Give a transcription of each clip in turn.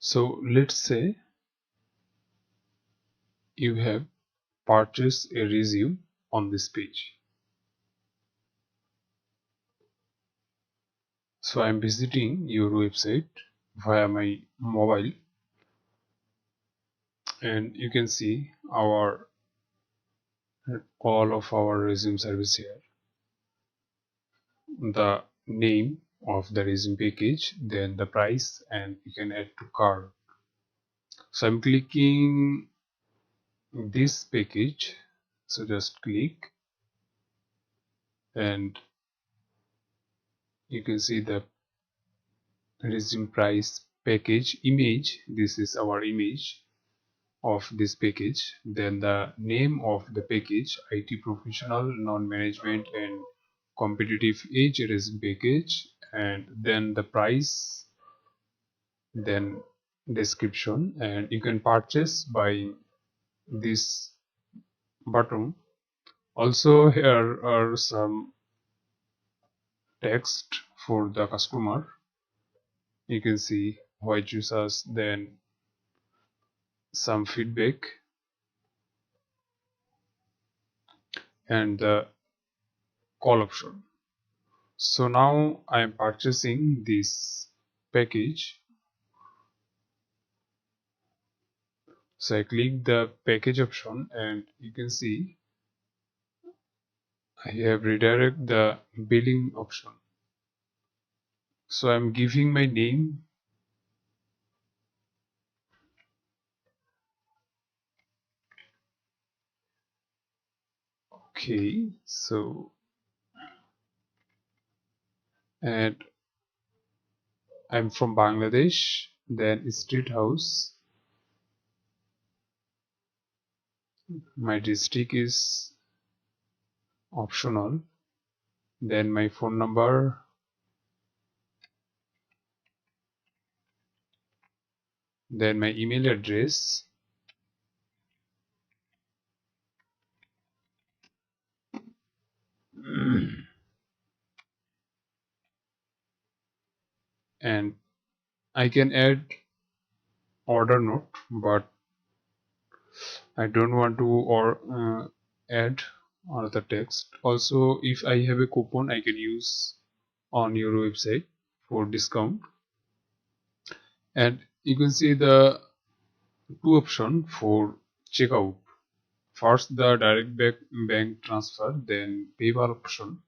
So let's say you have purchased a resume on this page. So I'm visiting your website via my mobile, and you can see all of our resume service here. The name of the resume package, then the price, and you can add to cart. So I'm clicking this package, so just click and you can see the resume price package image. This is our image of this package. Then the name of the package, IT professional non-management and competitive age resume package, and then the price, then description, and you can purchase by this button. Also here are some text for the customer. You can see why choose us, then some feedback, and the call option. So now I am purchasing this package. So I click the package option and you can see I have redirect the billing option. So I'm giving my name. Okay, so and I'm from Bangladesh, then street house, my district is optional, then my phone number, then my email address, and I can add order note, but I don't want to add another text. Also, if I have a coupon, I can use on your website for discount. And you can see the two option for checkout. First, the direct bank transfer, then PayPal option.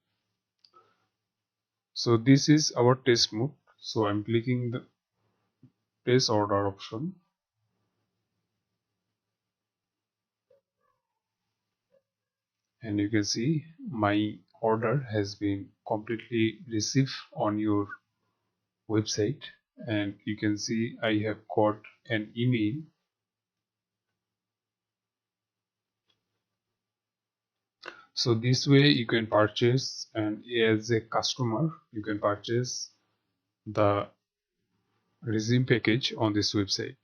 So this is our test mode. So I'm clicking the place order option, and you can see my order has been completely received on your website, and you can see I have got an email. So this way you can purchase, and as a customer you can purchase the resume package on this website.